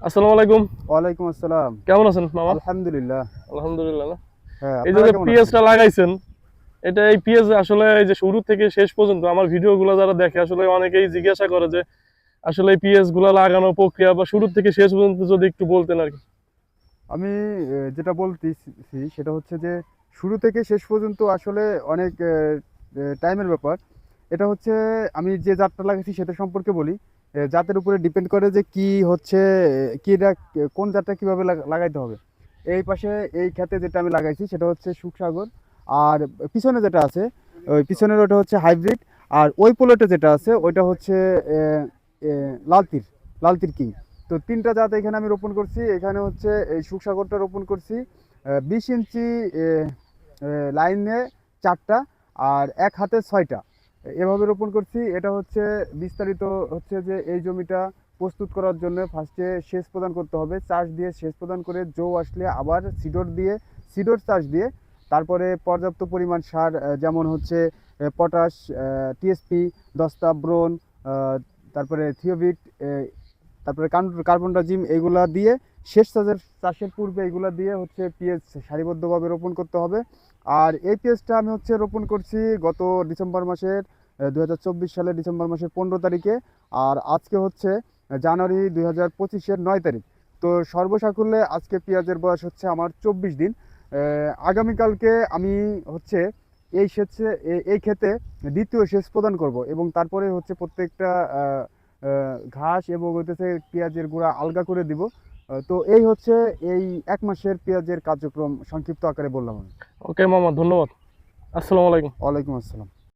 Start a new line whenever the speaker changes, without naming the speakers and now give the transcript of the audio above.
আসসালামু আলাইকুম।
ওয়ালাইকুম আসসালাম।
কেমন আছেন মামা?
আলহামদুলিল্লাহ।
আলহামদুলিল্লাহ না?
হ্যাঁ,
এই যে
আপনারা কেমন আছেন?
পেঁয়াজটা লাগাইছেন, এই পেঁয়াজ আসলে এই যে শুরু থেকে শেষ পর্যন্ত আমার ভিডিওগুলো যারা দেখে আসলে অনেকেই জিজ্ঞাসা করে যে আসলে এই পেঁয়াজগুলো লাগানোর প্রক্রিয়া বা শুরু থেকে শেষ পর্যন্ত যদি একটু বলতেন আর কি।
আমি যেটা বলতেছি সেটা হচ্ছে যে শুরু থেকে শেষ পর্যন্ত আসলে অনেক টাইমের ব্যাপার। এটা হচ্ছে আমি যে জাতটা লাগাইছি সেটা সম্পর্কে বলি। জাতের উপরে ডিপেন্ড করে যে কি হচ্ছে, কিটা কোন জাতটা কিভাবে লাগাইতে হবে। এই পাশে এই ক্ষেতে যেটা আমি লাগাইছি সেটা হচ্ছে সুখসাগর। আর পিছনে যেটা আছে ওই পিছনের ওটা হচ্ছে হাইব্রিড। আর ওই পোলোটা যেটা আছে ওইটা হচ্ছে আহ, লালতির লালতির কিং। তো তিনটা জাত এখানে আমি রোপণ করছি। এখানে হচ্ছে এই সুখসাগরটা রোপণ করছি 20 ইঞ্চি লাইনে, চারটা, আর এক হাতে ছয়টা, এভাবে রোপণ করছি। এটা হচ্ছে বিস্তারিত হচ্ছে যে এই জমিটা প্রস্তুত করার জন্য ফার্স্টে সেচ প্রদান করতে হবে। চাষ দিয়ে সেচ প্রদান করে জৌ আসলে আবার সিডর চাষ দিয়ে তারপরে পর্যাপ্ত পরিমাণ সার, যেমন হচ্ছে পটাশ, টিএসপি, দস্তা, ব্রোন, তারপরে থিওভিট, তারপরে কার্বনডাজিম, এগুলা দিয়ে চাষের পূর্বে এগুলা দিয়ে হচ্ছে পেঁয়াজ সারিবদ্ধভাবে রোপণ করতে হবে। আর এই পেঁয়াজটা আমি হচ্ছে রোপণ করছি গত ডিসেম্বর মাসের 2024 সালের ডিসেম্বর মাসের 15 তারিখে। আর আজকে হচ্ছে জানুয়ারি 2025-এর 9 তারিখ। তো সর্বসাকুল্যে আজকে পেঁয়াজের বয়স হচ্ছে আমার 24 দিন। আগামীকালকে আমি হচ্ছে এই ক্ষেতে দ্বিতীয় সেচ প্রদান করব, এবং তারপরে হচ্ছে প্রত্যেকটা ঘাস এবং হইতেছে পেঁয়াজের গুঁড়া আলগা করে দিব। তো এই হচ্ছে এই 1 মাসের পেঁয়াজের কার্যক্রম সংক্ষিপ্ত আকারে বললাম আমি।
ওকে মামা, ধন্যবাদ। আসসালামু আলাইকুম।
ওয়ালাইকুম আসসালাম।